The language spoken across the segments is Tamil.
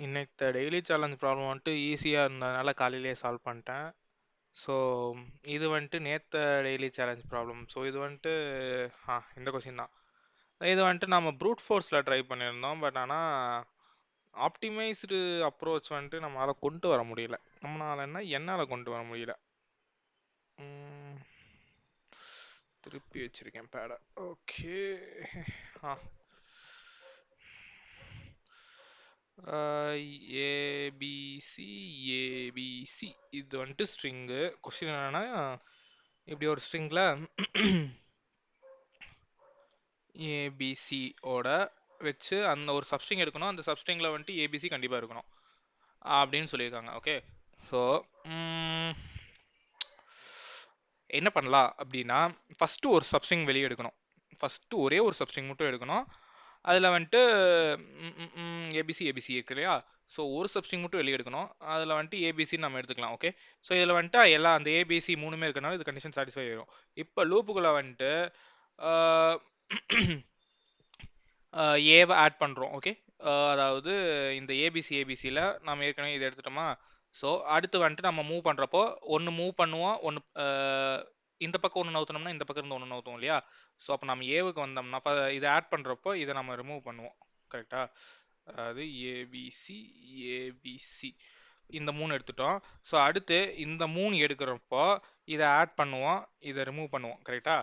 இன்னைக்கு டெய்லி சேலஞ்ச் ப்ராப்ளம் வந்துட்டு ஈஸியாக இருந்ததுனால காலையிலேயே சால்வ் பண்ணிட்டேன். ஸோ இது வந்துட்டு நேற்று டெய்லி சேலஞ்ச் ப்ராப்ளம். ஸோ இது வந்துட்டு இந்த கொஸ்டின் தான். இது வந்துட்டு நம்ம ப்ரூட் ஃபோர்ஸில் ட்ரை பண்ணியிருந்தோம். பட் ஆனால் ஆப்டிமைஸ்டு அப்ரோச் வந்துட்டு நம்மளால் கொண்டு வர முடியல. என்னால் கொண்டு வர முடியல. திருப்பி வச்சிருக்கேன் பேடை. ஓகே. ஆ ஏபிசி ஏபிசி இது வந்துட்டு ஸ்ட்ரிங்கு. கொஸ்டின் என்னன்னா, இப்படி ஒரு ஸ்ட்ரிங்கில் ஏபிசியோட வச்சு அந்த ஒரு சப்ஸ்ட்ரிங் எடுக்கணும். அந்த சப்ஸ்ட்ரிங்கில் வந்துட்டு ஏபிசி கண்டிப்பாக இருக்கணும் அப்படின்னு சொல்லியிருக்காங்க. ஓகே. ஸோ என்ன பண்ணலாம் அப்படின்னா, ஃபஸ்ட்டு ஒரு சப்ஸ்ட்ரிங் வெளியே எடுக்கணும். ஃபஸ்ட்டு ஒரே ஒரு சப்ஸ்ட்ரிங் மட்டும் எடுக்கணும். அதில் வந்துட்டு ஏபிசி ஏபிசி இருக்கு இல்லையா? ஸோ ஒரு சப்ஸ்ட்ரிங் மட்டும் வெளியே எடுக்கணும். அதில் வந்துட்டு ஏபிசின்னு நம்ம எடுத்துக்கலாம். ஓகே. ஸோ இதில் வந்துட்டு எல்லாம் அந்த ஏபிசி மூணுமே இருக்கனால இது கண்டிஷன் சாட்டிஸ்ஃபை ஆயிடும். இப்போ லூப்புக்குள்ளே வந்துட்டு ஏவை ஆட் பண்ணுறோம். ஓகே. அதாவது இந்த ஏபிசி ஏபிசியில் நம்ம ஏற்கனவே இதை எடுத்துட்டோமா? ஸோ அடுத்து வந்துட்டு நம்ம மூவ் பண்ணுறப்போ ஒன்று மூவ் பண்ணுவோம், ஒன்று இந்த பக்கம் ஒன்று நவுத்தணும்னா இந்த பக்கம் இருந்து ஒன்று நவுத்துவோம் இல்லையா? ஸோ அப்போ நம்ம ஏவுக்கு வந்தோம்னா இதை ஆட் பண்ணுறப்போ இதை நம்ம ரிமூவ் பண்ணுவோம். கரெக்டா? அதாவது ஏபிசி ஏபிசி இந்த 3 எடுத்துட்டோம். ஸோ அடுத்து இந்த 3 எடுக்கிறப்போ இதை ஆட் பண்ணுவோம், இதை ரிமூவ் பண்ணுவோம். கரெக்டா?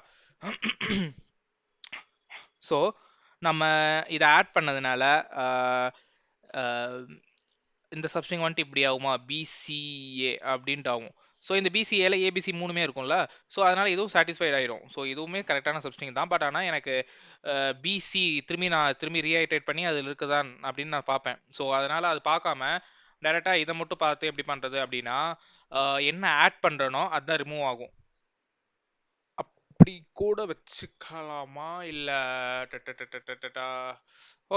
ஸோ நம்ம இதை ஆட் பண்ணதுனால இந்த சப்ஸ்ட்ரிங் வந்துட்டு இப்படி ஆகுமா? பிசிஏ அப்படின்ட்டு ஆகும். ஸோ இந்த பிசிஏல ஏபிசி மூணுமே இருக்கும்ல. ஸோ அதனால இதுவும் சாட்டிஸ்ஃபைட் ஆயிரும். ஸோ இதுவுமே கரெக்டான சப்ஸ்ட்ரிங் தான். பட் ஆனால் எனக்கு பிசி நான் திரும்பி ரீஹைட்ரேட் பண்ணி அதில் இருக்குதான் அப்படின்னு நான் பார்ப்பேன். ஸோ அதனால அது பார்க்காம டைரெக்டாக இதை மட்டும் பார்த்து எப்படி பண்ணுறது அப்படின்னா, என்ன ஆட் பண்ணுறனோ அதுதான் ரிமூவ் ஆகும். அப்படி கூட வச்சுக்கலாமா? இல்லை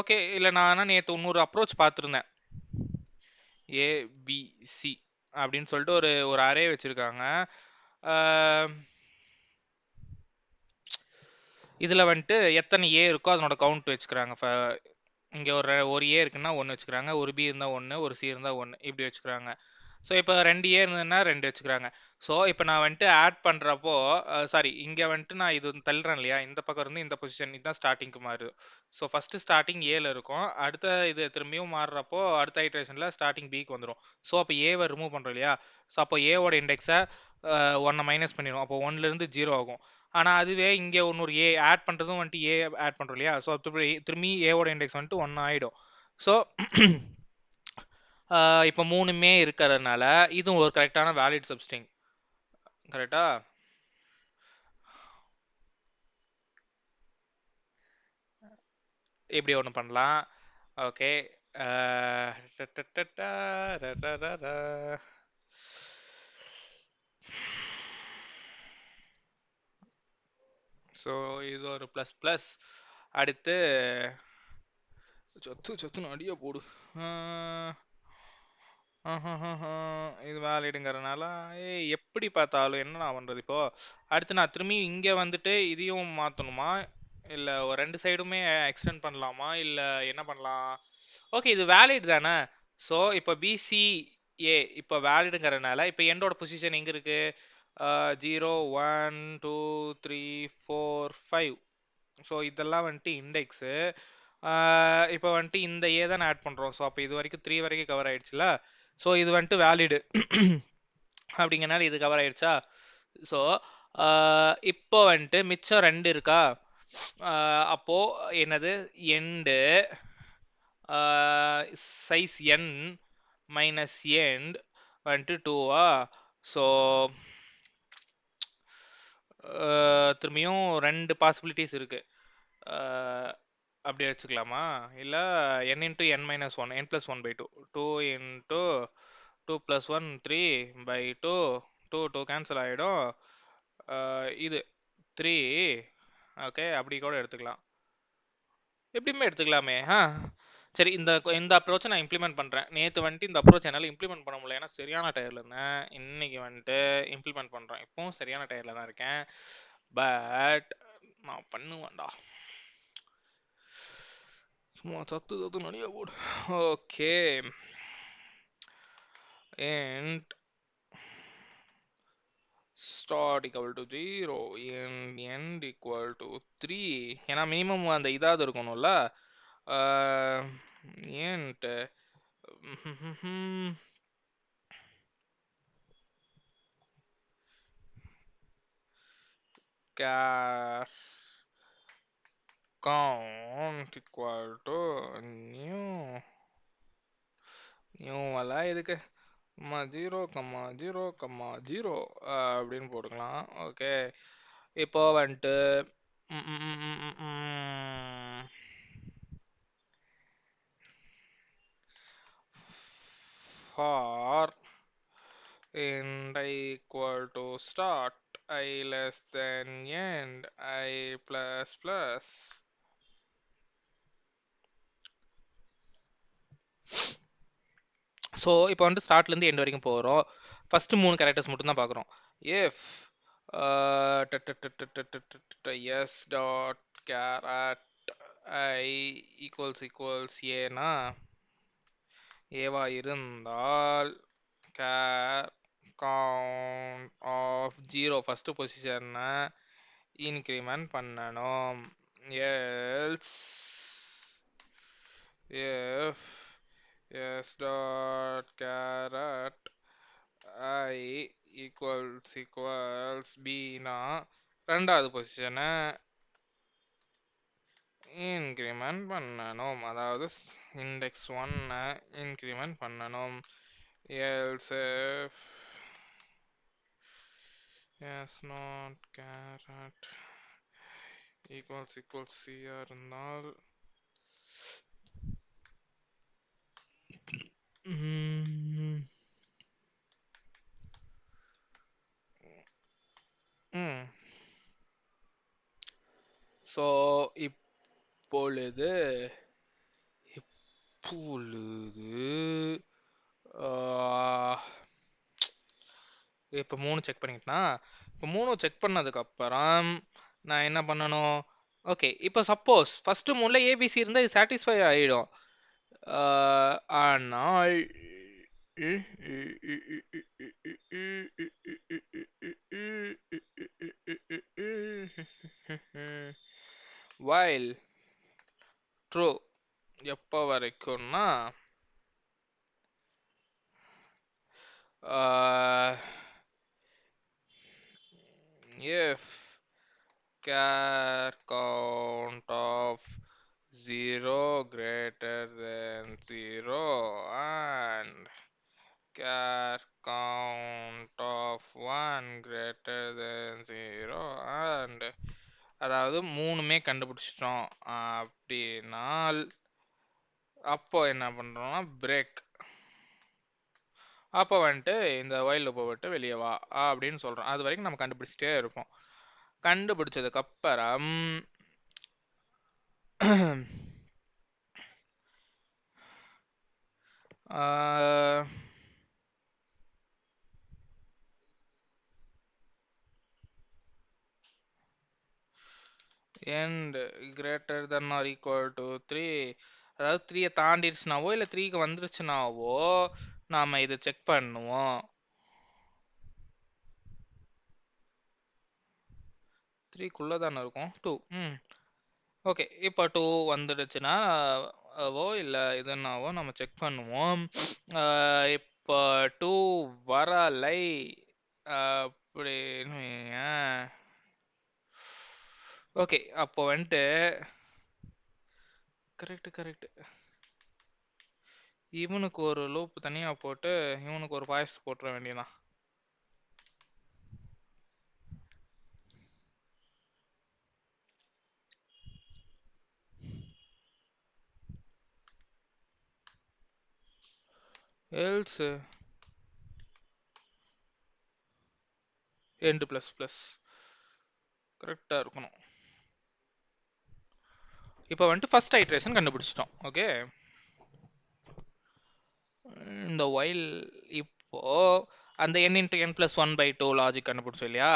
ஓகே. இல்லை நான் நேற்று இன்னொரு அப்ரோச் பார்த்துருந்தேன். ஏபிசி அப்படின்னு சொல்லிட்டு ஒரு ஒரு அரே வச்சிருக்காங்க. இதில் வந்துட்டு எத்தனை ஏ இருக்கோ அதனோட கவுண்ட் வச்சுக்கிறாங்க. இங்கே ஒரு ஏ இருக்குன்னா 1 வச்சுக்கிறாங்க, ஒரு பி இருந்தால் 1, ஒரு சி இருந்தால் 1, இப்படி வச்சுக்கிறாங்க. ஸோ இப்போ 2 ஏ இருந்ததுன்னா 2 வச்சுக்கிறாங்க. ஸோ இப்போ நான் வந்துட்டு ஆட் பண்ணுறப்போ சாரி இங்கே வந்துட்டு நான் இது தள்ளுறேன் இல்லையா? இந்த பக்கம் இருந்து இந்த பொசிஷன் இதுதான் ஸ்டார்டிங்க்கு மாறுது. ஸோ ஃபஸ்ட்டு ஸ்டார்டிங் ஏல இருக்கும். அடுத்த இது திரும்பியும் மாறுறப்போ அடுத்த ஐட்ரேஷனில் ஸ்டார்டிங் பிக்கு வந்துடும். ஸோ அப்போ ஏவை ரிமூவ் பண்ணுறோம் இல்லையா? ஸோ அப்போ ஏவோட இண்டெக்ஸை 1 மைனஸ் பண்ணிடும். அப்போ 1லேருந்து 0 ஆகும். ஆனால் அதுவே இங்கே இன்னொரு ஏ ஆட் பண்ணுறதும் வந்துட்டு ஏ ஆட் பண்ணுறோம் இல்லையா? ஸோ திரும்பி ஏவோட இண்டெக்ஸ் வந்துட்டு 1 ஆகிடும். ஸோ இப்போ 3மே இருக்கிறதுனால இதுவும் ஒரு கரெக்டான வேலிட் சப்ஸ்ட்ரிங். கரெக்டா? இப்படி ஒன்று பண்ணலாம். ஓகே. ஸோ இது ஒரு ப்ளஸ் ப்ளஸ். அடுத்து சொத்துன்னு அடிய போடு. இது வேலிடுங்கிறதுனால எப்படி பார்த்தாலும் என்ன நான் பண்ணுறது இப்போ? அடுத்து நான் திரும்பி இங்கே வந்துட்டு இதையும் மாற்றணுமா? இல்லை ஒரு 2 சைடுமே எக்ஸ்டெண்ட் பண்ணலாமா? இல்லை என்ன பண்ணலாம்? ஓகே, இது வேலிட் தானே? ஸோ இப்போ பிசிஏ இப்போ வேலிடுங்கிறதுனால இப்போ எண்டோட பொசிஷன் எங்கே இருக்கு? 0 1 2 3 4 5. ஸோ இதெல்லாம் வந்துட்டு இண்டெக்ஸு. இப்போ வந்துட்டு இந்த ஏ தான் ஆட் பண்ணுறோம். ஸோ அப்போ இது வரைக்கும் 3 வரைக்கும் கவர் ஆயிடுச்சுல. ஸோ இது வந்துட்டு வேலிடு அப்படிங்கிறனால இது கவர் ஆயிடுச்சா? ஸோ இப்போ வந்துட்டு மிச்சம் 2 இருக்கா? அப்போ என்னது? எண்டு சைஸ் என் மைனஸ் எண்ட் வந்துட்டு 2வா? ஸோ திரும்பியும் 2 பாசிபிலிட்டிஸ் இருக்கு. அப்படி வச்சுக்கலாமா? இல்லை n into n minus 1, n plus 1/2, 2 into 2 plus 1 3/2, 2 cancel ஆகிடும். இது 3. ஓகே, அப்படி கூட எடுத்துக்கலாம். எப்படியுமே எடுத்துக்கலாமே. சரி, இந்த அப்ரோச்சை நான் இம்ப்ளிமெண்ட் பண்ணுறேன். நேற்று வந்துட்டு இந்த அப்ரோச் என்னால் இம்ப்ளிமெண்ட் பண்ண முடியல, ஏன்னா சரியான டயரில் இருந்தேன். இன்னைக்கு வந்துட்டு இம்ப்ளிமெண்ட் பண்ணுறேன். இப்போவும் சரியான டயரில் தான் இருக்கேன். பட் நான் பண்ணுவேன்டா. சும்மா சத்து நிறைய போடு. Okay, and start equal to 0 and end equal to 3. ஏன்னா மினிமம் அந்த இதாவது இருக்கணும்ல. ஏன்ட்டு char count equal to new எல்லாம் எதுக்கு, 0, 0, 0 அப்படின்னு போட்டுக்கலாம். ஓகே, இப்போ வந்துட்டு for end I equal to start I less than end I plus plus. So இப்போ வந்துட்டு ஸ்டார்ட்லேருந்து எண்ட் வரைக்கும் போகிறோம். ஃபஸ்ட்டு 3 கேரக்டர்ஸ் மட்டும் தான் பார்க்குறோம். If S dot caret I equals ஏனா ஏவா இருந்தால் கேர் கவுண்ட் ஆஃப் 0 ஃபஸ்ட்டு பொசிஷனை இன்க்ரிமெண்ட் பண்ணணும். Else if s dot caret I equals bனா ரெண்டாவது பொசிஷனை இன்க்ரிமெண்ட் பண்ணணும், அதாவது இண்டெக்ஸ் 1 இன்க்ரிமெண்ட் பண்ணணும். else if s not caret equals c இருந்தால் ஸோ இப்பொழுது இப்போ 3 செக் பண்ணிக்கிட்டா. இப்போ 3 செக் பண்ணதுக்கப்புறம் நான் என்ன பண்ணணும்? ஓகே, இப்போ சப்போஸ் ஃபஸ்ட்டு 3ல ஏபிசி இருந்தால் இது சாட்டிஸ்ஃபை ஆகிடும். ஆனால் while ட்ரூ எப்போ வரைக்கும்னா if char count of 0 greater than 0 and char count of 1 greater than 0 and அதாவது 3மே கண்டுபிடிச்சிட்டோம் அப்படின்னால் அப்போ என்ன பண்றோம்னா பிரேக். அப்போ வந்துட்டு இந்த while லூப்பை விட்டு வெளியே வா அப்படின்னு சொல்றோம். அது வரைக்கும் நம்ம கண்டுபிடிச்சிட்டே இருப்போம். கண்டுபிடிச்சதுக்கு அப்புறம் end greater than or equal to 3, அதாவது 3 தாண்டிடுச்சுனாவோ இல்லை 3க்கு வந்துருச்சுனாவோ நாம இதை செக் பண்ணுவோம். 3க்குள்ள தானே இருக்கும் 2. ஓகே, இப்போ 2 வந்துடுச்சுன்னா இல்லை இதுனாவோ நம்ம செக் பண்ணுவோம். இப்போ 2 வரலை அப்படின்னு. ஓகே, அப்போ வந்துட்டு கரெக்ட் இவனுக்கு ஒரு லூப் தனியாக போட்டு இவனுக்கு ஒரு வாய்ஸ் போட்டுற வேண்டியதான். else end ப்ளஸ் ப்ளஸ் கரெக்டாக இருக்கணும். இப்போ வந்துட்டு ஃபர்ஸ்ட் ஐட்ரேஷன் கண்டுபிடிச்சிட்டோம். ஓகே, இந்த while இப்போ அந்த n into n plus 1/2 logic கண்டுபிடிச்சோம் இல்லையா?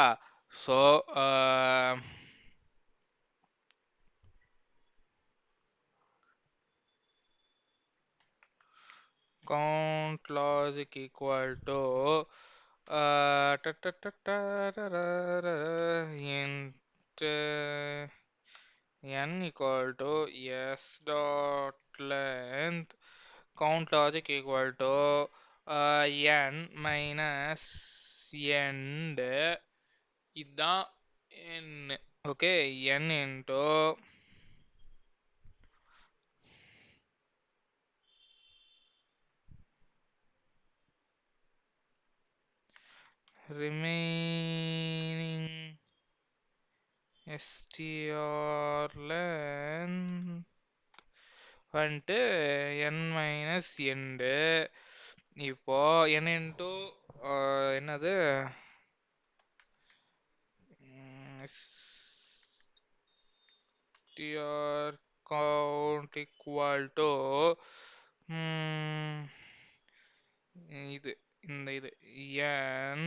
So count logic equal to int n equal to s dot length count logic equal to n minus end இதான் n. Okay, n into remaining str length வந்துட்டு n minus end. இப்போ n into என்னது str count equal to இது இது n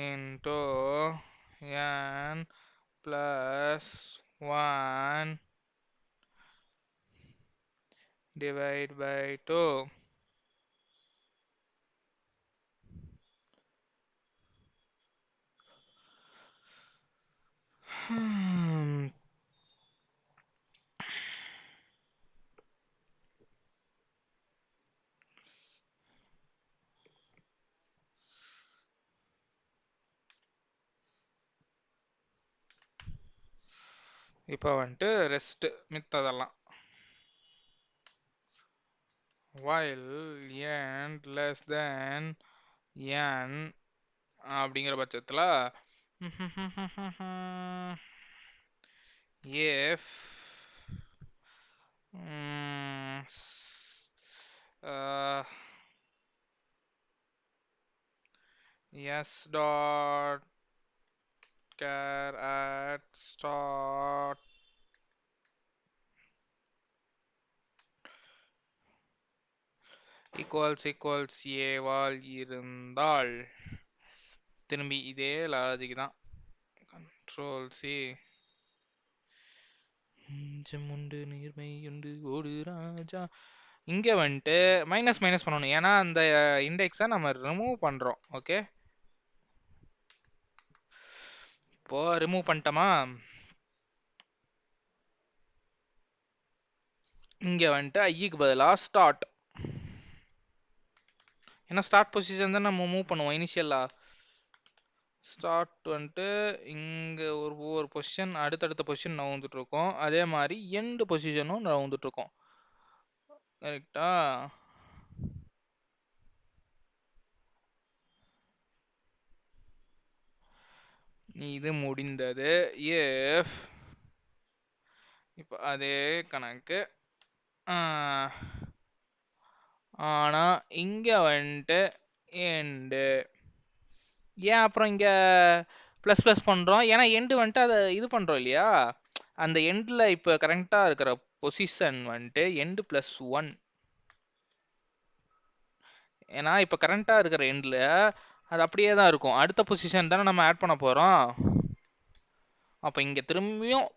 into n plus 1 divide by 2. இப்போ வந்துட்டு rest மித்ததெல்லாம் while n less than n அப்படிங்கிற பட்சத்தில் if s dot char at start equals a வால் இருந்தால் திரும்பி இதே லாஜிக் தான். கண்ட்ரோல் சி உண்டு நீர்மை உண்டு ஓடு ராஜா. இங்க வந்துட்டு மைனஸ் மைனஸ் பண்ணணும், ஏன்னா அந்த இண்டெக்ஸை நம்ம ரிமூவ் பண்றோம். ஓகே, இப்போ ரிமூவ் பண்ணிட்டோமா, இங்க வந்துட்டு ஐக்கு பதிலா ஸ்டார்ட், ஏன்னா ஸ்டார்ட் பொசிஷன் தான் நம்ம மூவ் பண்ணுவோம் இனிஷியலா. ஸ்டார்ட் வந்துட்டு இங்க ஒவ்வொரு பொசிஷன் அடுத்தடுத்த பொசிஷன் நவுந்துட்டு இருக்கோம், அதே மாதிரி எண்ட் பொசிஷனும் நவுந்துட்டு இருக்கோம். கரெக்டா? இது முடிந்தது. if இப்போ அதே கணக்கு, ஆனா இங்க வந்துட்டு எண்டு, ஏன் அப்புறம் இங்க ப்ளஸ் ப்ளஸ் பண்றோம், ஏன்னா எண்டு வந்துட்டு அதை இது பண்றோம் இல்லையா, அந்த எண்ட்ல இப்போ கரெக்டா இருக்கிற பொசிஷன் வந்துட்டு எண்டு பிளஸ் 1. ஏன்னா இப்போ கரெக்டா இருக்கிற எண்ட்ல அது அப்படியே தான் இருக்கும், அடுத்த பொசிஷன் தானே நம்ம ஆட் பண்ண போறோம். அப்போ இங்க திரும்பியும்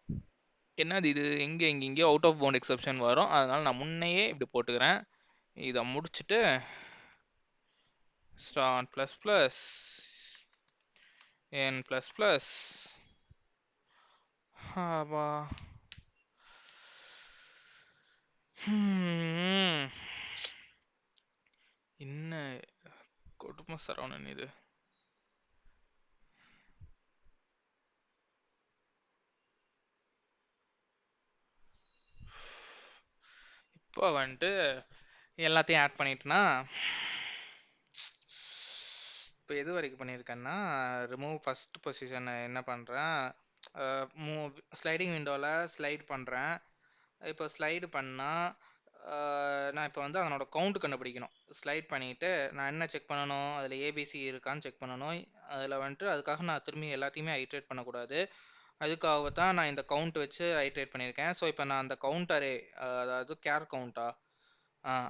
என்னது இது, இங்கேயோ அவுட் ஆஃப் பவுண்ட் எக்ஸெப்ஷன் வரும், அதனால நான் முன்னையே இப்படி போட்டுக்கிறேன். இதை முடிச்சுட்டு start plus plus n plus plus என்ன கொடுமை சரவணன் இது. இப்போ வந்துட்டு எல்லாத்தையும் ஆட் பண்ணிட்டேன்னா, இப்போ எது வரைக்கும் பண்ணியிருக்கேன்னா ரிமூவ் ஃபர்ஸ்ட் பொசிஷனை என்ன பண்ணுறேன், மூவ் ஸ்லைடிங் விண்டோவில் ஸ்லைட் பண்ணுறேன். இப்போ ஸ்லைடு பண்ணால் நான் இப்போ வந்து அதனோட கவுண்ட் கண்டுபிடிக்கணும். ஸ்லைட் பண்ணிவிட்டு நான் என்ன செக் பண்ணணும், அதில் ஏபிசி இருக்கான்னு செக் பண்ணணும். அதில் வந்துட்டு அதுக்காக நான் திரும்பி எல்லாத்தையுமே ஐட்ரேட் பண்ணக்கூடாது, அதுக்காக தான் நான் இந்த கவுண்ட் வச்சு ஐட்ரேட் பண்ணியிருக்கேன். ஸோ இப்போ நான் அந்த கவுண்ட் அரே, அதாவது கேர் கவுண்டா,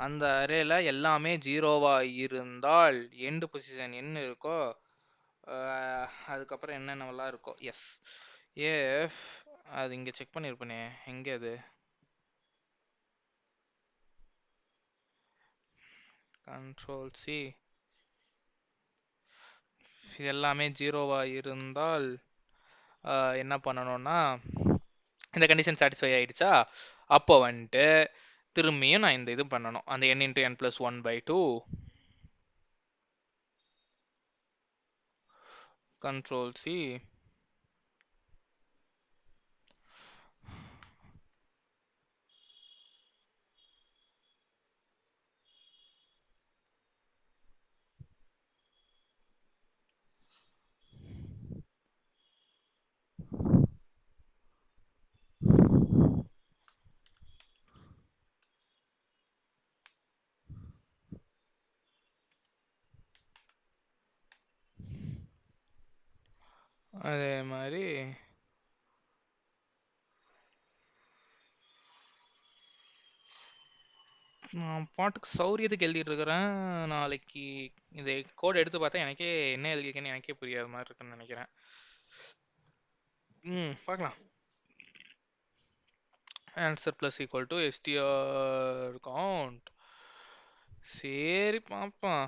அந்த அரேல எல்லாமே ஜீரோவா இருந்தால் எண்டு பொசிஷன் என்ன இருக்கோ அதுக்கப்புறம் என்னென்னலாம் இருக்கோ எஸ் ஏஃப், அது இங்கே செக் பண்ணியிருப்பேனே, எங்கே அது, கண்ட்ரோல் சி. எல்லாமே ஜீரோவா இருந்தால் என்ன பண்ணணும்னா, இந்த கண்டிஷன் சாட்டிஸ்ஃபை ஆயிடுச்சா, அப்போ வந்துட்டு திரும்பியும் நான் இந்த இது பண்ணணும், அந்த n into n + 1/2 control C. அதே மாதிரி நான் பாட்டுக்கு சௌரியத்துக்கு எழுதிட்டு இருக்கிறேன். நாளைக்கு இதை கோட் எடுத்து பார்த்தா எனக்கே என்ன எழுதியிருக்கேன்னு எனக்கே புரியாத மாதிரி இருக்குன்னு நினைக்கிறேன். பார்க்கலாம். Answer plus equal to STR count. சரி பாப்போம்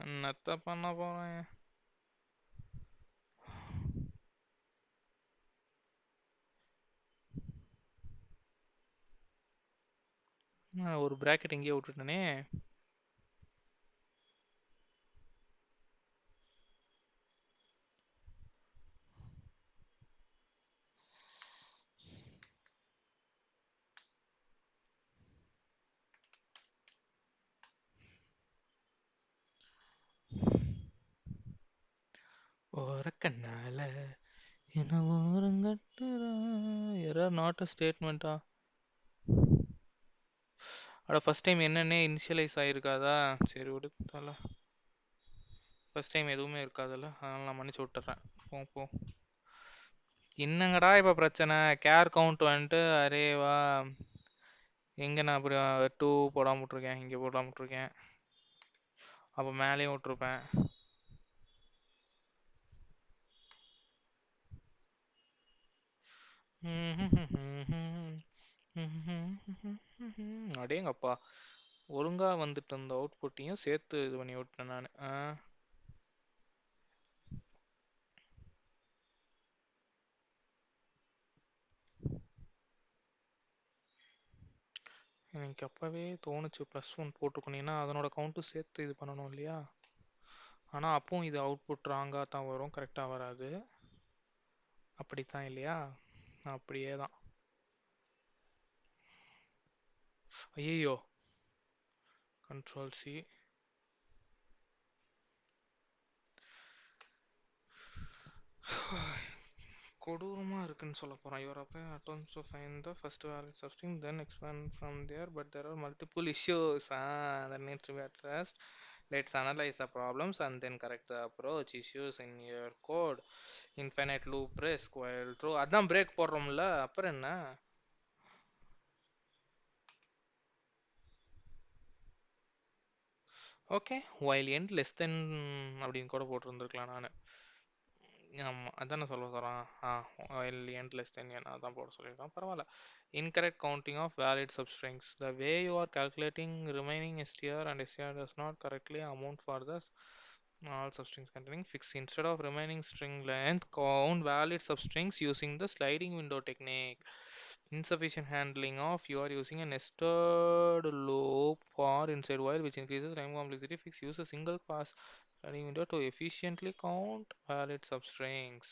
என்னத்த பண்ண போறேன். ஒரு பிராக்கெட் எங்கேயே விட்டுட்டேனே. ஓரக்கண்ணால என்ன ஓரங்கட்டுறா. எரர் நாட் அ ஸ்டேட்மெண்ட்டா? அட ஃபர்ஸ்ட் டைம் என்னன்னே இனிஷியலைஸ் ஆயிருக்காதா? சரி விடு தல. ஃபர்ஸ்ட் டைம் எதுவுமே இருக்காதுல்ல, அதனால நான் மன்னிச்சு விட்டுறேன். போ போ. என்னங்கடா இப்போ பிரச்சனை? கேர் கவுண்ட் வந்துட்டு அரேவா எங்கே நான் அப்படி 2 போடாம விட்ருக்கேன், இங்கே போடாம விட்ருக்கேன். அப்போ மேலேயும் விட்ருப்பேன். அடேங்கப்பா, ஒழுங்கா வந்துட்டு இருந்த அவுட்புட்டையும் சேர்த்து இது பண்ணி விட்டேன் நான். எனக்கு அப்பவே தோணுச்சு +1 போட்டுக்கணும்னா அதனோட கவுண்ட்டும் சேர்த்து இது பண்ணணும் இல்லையா? ஆனால் அப்பவும் இது அவுட்புட் ராங்காக தான் வரும், கரெக்டாக வராது. அப்படித்தான் இல்லையா? அப்படியே தான். ஐயோ, கண்ட்ரோல் சி. கொடூரமாக இருக்குன்னு சொல்ல போகிறேன். Your apply attempts to find the first valid substring, then expand from there, but there are multiple issues that need to be addressed. Let's analyze the problems and then correct the approach. Issues in your code: infinite loop risk while true. அதான் பிரேக் போடுறோம்ல, அப்புறம் என்ன? Okay, while end less than அப்படின்னு கூட போட்டிருந்துருக்கலாம் நான். ஆமாம், அதானே சொல்ல சொல்கிறான். while end less than n அதான் போட சொல்லியிருக்கான், பரவாயில்ல. Incorrect counting of valid substrings. The way you are calculating remaining str and str does not correctly amount for the all substrings containing fix. Instead of remaining string length, count valid substrings using the sliding window technique. Insufficient handling of you are using a nested loop for inside while which increases time complexity. Fix. Use a single pass sliding window to efficiently count valid substrings.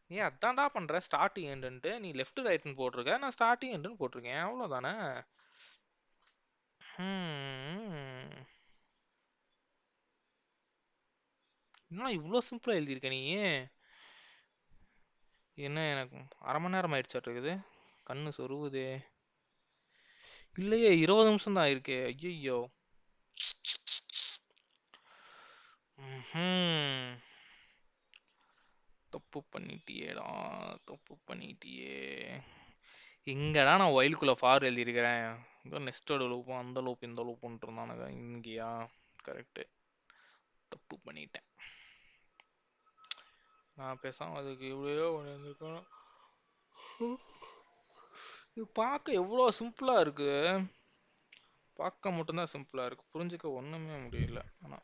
நீ அதான்டா பண்ற, ஸ்டார்ட் எண்டுன்ட்டு நீ லெஃப்ட் ரைட்னு போட்டிருக்க, நான் ஸ்டார்ட் எண்டுன்னு போட்டிருக்கேன், அவ்வளோதானே. என்ன இவ்வளோ சிம்பிளா எழுதியிருக்க நீ? என்ன எனக்கு 1/2 மணி நேரம் ஆயிடுச்சாட்டு இருக்குது, கண்ணு சொருவுதே. இல்லையே, 20 நிமிஷம் தான் ஆயிருக்கே. ஐயோ. தப்பு பண்ணிட்டியேடா, தப்பு பண்ணிட்டியே. எங்கடா நான் ஒயிலுக்குள்ள ஃபார் எழுதியிருக்கிறேன்? இங்கே நெஸ்டோட லூப்பும் அந்த லூப் இந்த லூப்புன்ட்டு இருந்தானுங்க. இங்கேயா? கரெக்டு, தப்பு பண்ணிட்டேன். நான் பேசாம அதுக்கு இவ்வளோ ஒன்று இருந்திருக்கணும். இது பார்க்க எவ்வளோ சிம்பிளா இருக்கு. பார்க்க மட்டும்தான் சிம்பிளா இருக்கு, புரிஞ்சுக்க ஒண்ணுமே முடியல. ஆனா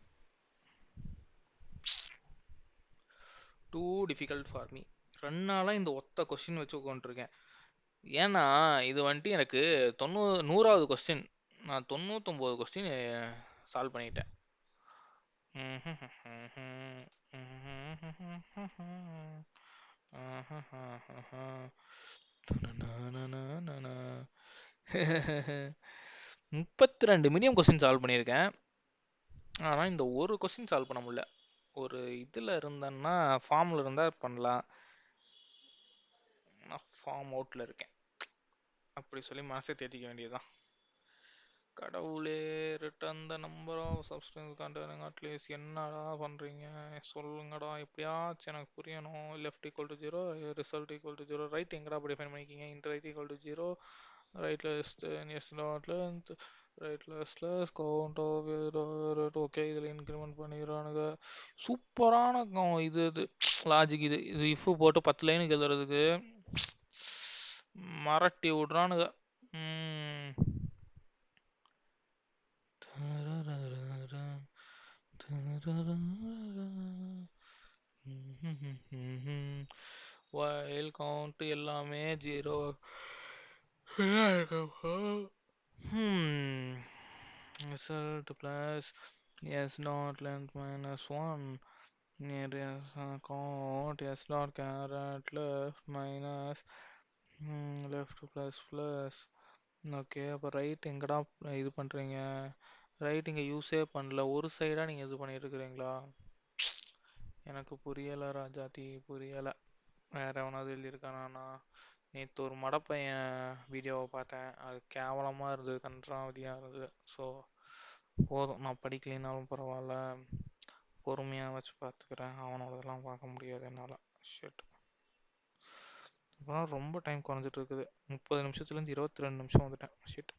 டூ டிஃபிகல்ட் ஃபார் மீ. 2 நாளா இந்த ஒத்த கொஸ்டின் வச்சு உட்காந்துருக்கேன். ஏன்னா இது வந்துட்டு எனக்கு 100வது கொஸ்டின். நான் 99 கொஸ்டின் சால்வ் பண்ணிட்டேன். முப்பத்தி ரெண்டு மினிமம் கொஸ்டின் சால்வ் பண்ணியிருக்கேன். ஆனால் இந்த ஒரு கொஸ்டின் சால்வ் பண்ண முடியல. ஒரு இதில் இருந்தேன்னா ஃபார்மில் இருந்தால் பண்ணலாம், நான் ஃபார்ம் அவுட்டில் இருக்கேன். அப்படி சொல்லி மனசை தேத்திக்க வேண்டியதுதான். கடவுளே, return the number of substances containing at least. என்னடா பண்ணுறீங்க சொல்லுங்கடா, எப்படியாச்சும் எனக்கு புரியணும். Left equal to 0, result equal to 0, right எங்கடா அப்படி டிஃபைன் பண்ணிக்கிங்க. Int right equal to 0, right less S not length, right less count of. Okay, இதில் இன்க்ரிமெண்ட் பண்ணிடுறானுங்க. சூப்பரான இது இது லாஜிக். இது இது இஃப் போட்டு 10 லைனுக்கு எழுதுறதுக்கு மரட்டி விட்றானுங்க. while count எல்லாமே 0. result plus s dot length minus 1 near count s dot caret left minus left plus. Okay, அப்போ ரைட் எங்கடா இது பண்ணுறீங்க? ரைட் இங்கே யூஸே பண்ணல, ஒரு சைடாக நீங்கள் இது பண்ணிட்டு இருக்கிறீங்களா? எனக்கு புரியலை ராஜாத்தி, புரியலை. வேற எவனாவது எழுதியிருக்கானா? நேற்று ஒரு மடப்பையன் வீடியோவை பார்த்தேன், அது கேவலமாக இருந்தது, கன்றாவதியாக இருந்தது. ஸோ போதும், நான் படிக்கலைனாலும் பரவாயில்ல, பொறுமையாக வச்சு பார்த்துக்கிறேன். அவனோடதெல்லாம் பார்க்க முடியாது என்னால். ஷிட். அப்புறம் ரொம்ப டைம் குறைஞ்சிட்டு இருக்குது. 30 நிமிஷத்துலேருந்து 22 நிமிஷம் வந்துட்டேன். ஷிட்.